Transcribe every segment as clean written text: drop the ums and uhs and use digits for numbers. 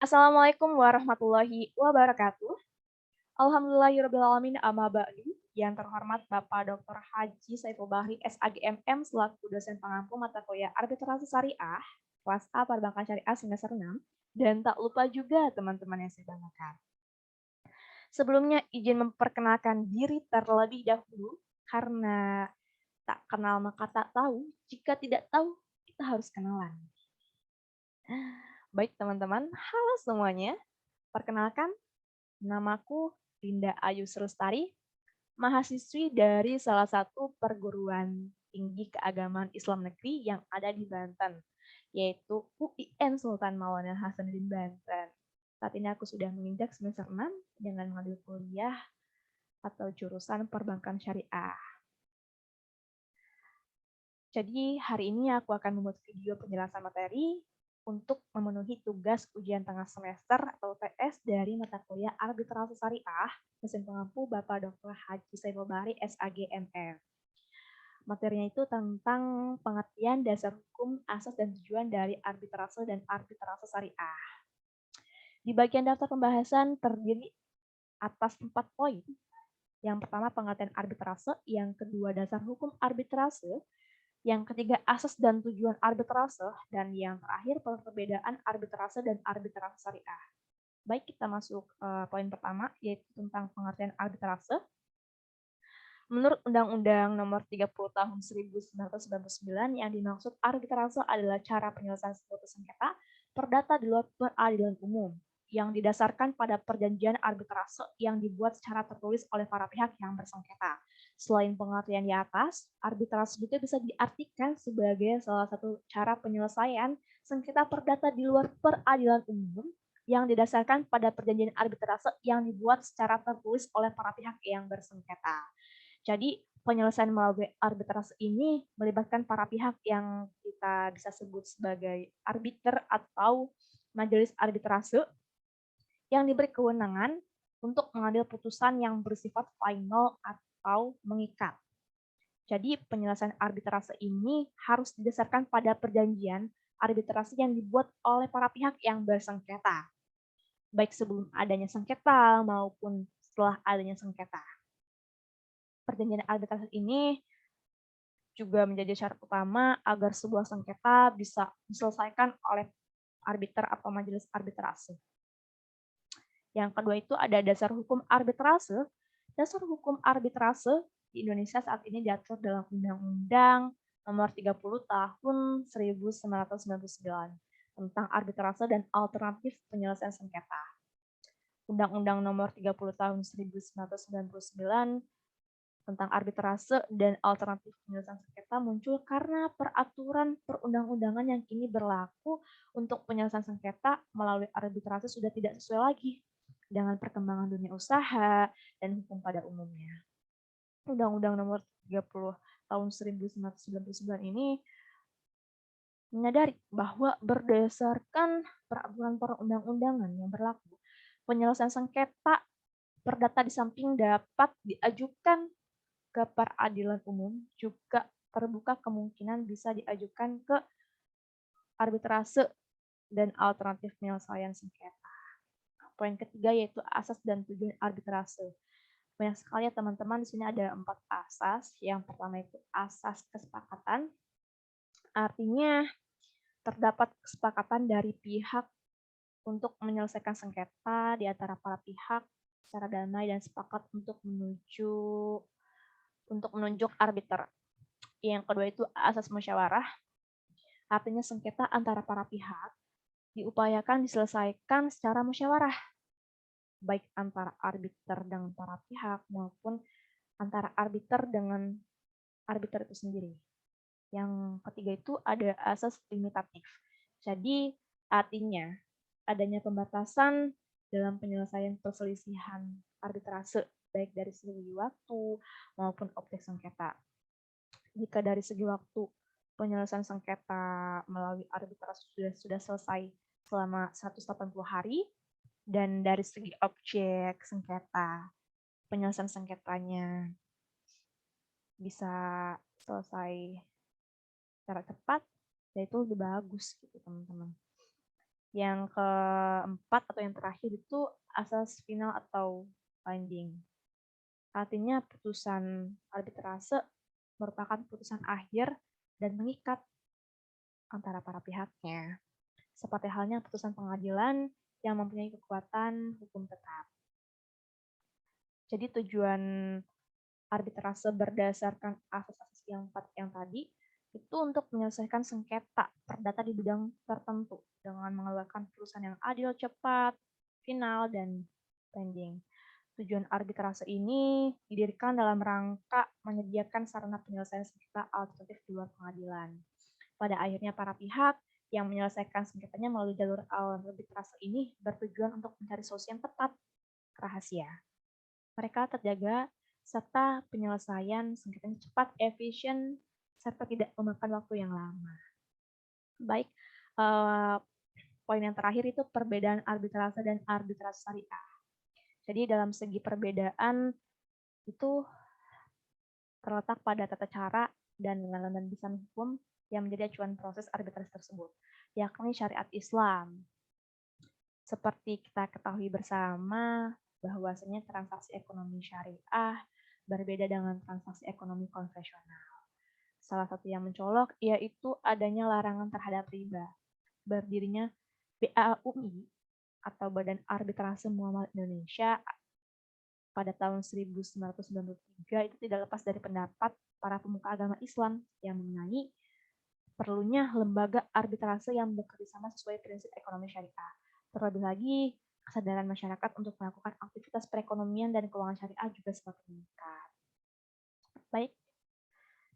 Assalamualaikum warahmatullahi wabarakatuh. Alhamdulillahirrabbilalamin amma ba'du. Yang terhormat Bapak Dr. Haji Saiful Bahri SAGMM selaku dosen pengampu mata kuliah Arbitrase Syariah kelas A Perbankan Syariah semester 6 dan tak lupa juga teman-teman yang saya banggakan. Sebelumnya izin memperkenalkan diri terlebih dahulu karena tak kenal maka tak tahu, jika tidak tahu kita harus kenalan. Baik teman-teman, halo semuanya. Perkenalkan, namaku Dinda Ayu Srustari, mahasiswi dari salah satu perguruan tinggi keagamaan Islam negeri yang ada di Banten, yaitu UIN Sultan Maulana Hasanuddin Banten. Saat ini aku sudah menginjak semester 6 dengan mengambil kuliah atau jurusan perbankan syariah. Jadi hari ini aku akan membuat video penjelasan materi untuk memenuhi tugas ujian tengah semester atau UTS dari mata kuliah Arbitrase Syariah mesin pengampu Bapak Dr. Haji Saiful Bahri SAGMM. Materinya itu tentang pengertian dasar hukum, asas dan tujuan dari arbitrase dan arbitrase syariah. Di bagian daftar pembahasan terdiri atas 4 poin. Yang pertama pengertian arbitrase, yang kedua dasar hukum arbitrase, yang ketiga asas dan tujuan arbitrase, dan yang terakhir perbedaan arbitrase dan arbitrase syariah. Baik, kita masuk poin pertama, yaitu tentang pengertian arbitrase. Menurut Undang-Undang Nomor 30 Tahun 1999, yang dimaksud arbitrase adalah cara penyelesaian suatu sengketa perdata di luar peradilan umum yang didasarkan pada perjanjian arbitrase yang dibuat secara tertulis oleh para pihak yang bersengketa. Selain pengertian di atas, arbitrase juga bisa diartikan sebagai salah satu cara penyelesaian sengketa perdata di luar peradilan umum yang didasarkan pada perjanjian arbitrase yang dibuat secara tertulis oleh para pihak yang bersengketa. Jadi penyelesaian melalui arbitrase ini melibatkan para pihak yang kita bisa sebut sebagai arbiter atau majelis arbitrase yang diberi kewenangan untuk mengambil putusan yang bersifat final atau mengikat. Jadi penyelesaian arbitrase ini harus didasarkan pada perjanjian arbitrase yang dibuat oleh para pihak yang bersengketa, baik sebelum adanya sengketa maupun setelah adanya sengketa. Perjanjian arbitrase ini juga menjadi syarat utama agar sebuah sengketa bisa diselesaikan oleh arbiter atau majelis arbitrase. Yang kedua itu ada dasar hukum arbitrase. Dasar hukum arbitrase di Indonesia saat ini diatur dalam Undang-Undang Nomor 30 Tahun 1999 tentang arbitrase dan alternatif penyelesaian sengketa. Undang-Undang Nomor 30 Tahun 1999 tentang arbitrase dan alternatif penyelesaian sengketa muncul karena peraturan perundang-undangan yang kini berlaku untuk penyelesaian sengketa melalui arbitrase sudah tidak sesuai lagi dengan perkembangan dunia usaha dan hukum pada umumnya. Undang-Undang Nomor 30 Tahun 1999 ini menyadari bahwa berdasarkan peraturan perundang-undangan yang berlaku, penyelesaian sengketa perdata di samping dapat diajukan ke peradilan umum, juga terbuka kemungkinan bisa diajukan ke arbitrase dan alternatif penyelesaian sengketa. Poin ketiga yaitu asas dan tujuan arbitrase. Banyak sekali ya teman-teman, di sini ada 4 asas. Yang pertama itu asas kesepakatan. Artinya terdapat kesepakatan dari pihak untuk menyelesaikan sengketa di antara para pihak secara damai dan sepakat untuk menunjuk arbiter. Yang kedua itu asas musyawarah, artinya sengketa antara para pihak diupayakan diselesaikan secara musyawarah, baik antara arbiter dengan para pihak maupun antara arbiter dengan arbiter itu sendiri. Yang ketiga itu ada asas limitatif. Jadi artinya adanya pembatasan dalam penyelesaian perselisihan arbitrase, baik dari segi waktu maupun objek sengketa. Jika dari segi waktu penyelesaian sengketa melalui arbitrase sudah selesai selama 180 hari, dan dari segi objek sengketa penyelesaian sengketanya bisa selesai secara cepat, yaitu lebih bagus gitu teman-teman. Yang keempat atau yang terakhir itu asas final atau binding. Artinya putusan arbitrase merupakan putusan akhir dan mengikat antara para pihaknya. Seperti halnya putusan pengadilan yang mempunyai kekuatan hukum tetap. Jadi tujuan arbitrase berdasarkan asas-asas yang 4 yang tadi itu untuk menyelesaikan sengketa perdata di bidang tertentu dengan mengeluarkan putusan yang adil, cepat, final, dan pending. Tujuan arbitrase ini didirikan dalam rangka menyediakan sarana penyelesaian sengketa alternatif di luar pengadilan. Pada akhirnya para pihak yang menyelesaikan sengketanya melalui jalur arbitrase ini bertujuan untuk mencari solusi yang tepat, rahasia. Mereka terjaga serta penyelesaian sengketanya cepat, efisien, serta tidak memakan waktu yang lama. Baik, poin yang terakhir itu perbedaan arbitrase dan arbitrase syariah. Jadi dalam segi perbedaan itu terletak pada tata cara dan landasan hukum yang menjadi acuan proses arbitrase tersebut, yakni syariat Islam. Seperti kita ketahui bersama, bahwasanya transaksi ekonomi syariah berbeda dengan transaksi ekonomi konvensional. Salah satu yang mencolok yaitu adanya larangan terhadap riba. Berdirinya BAUMI atau Badan Arbitrase Muamalah Indonesia pada tahun 1993 itu tidak lepas dari pendapat para pemuka agama Islam yang mengenai perlunya lembaga arbitrase yang bekerjasama sesuai prinsip ekonomi syariah. Terlebih lagi, kesadaran masyarakat untuk melakukan aktivitas perekonomian dan keuangan syariah juga semakin meningkat. Baik,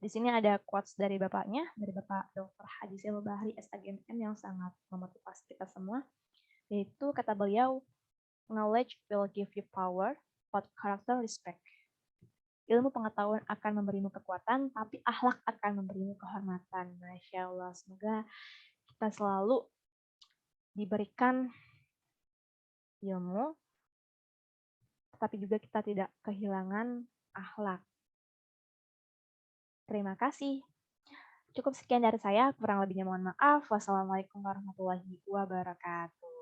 di sini ada quotes dari bapaknya, dari Bapak Dr. Haji Selo Bahri SAGMM yang sangat memotivasi kita semua, yaitu kata beliau, knowledge will give you power, but character respect. Ilmu pengetahuan akan memberimu kekuatan, tapi akhlak akan memberimu kehormatan. Masya Allah, semoga kita selalu diberikan ilmu, tetapi juga kita tidak kehilangan akhlak. Terima kasih. Cukup sekian dari saya, kurang lebihnya mohon maaf. Wassalamualaikum warahmatullahi wabarakatuh.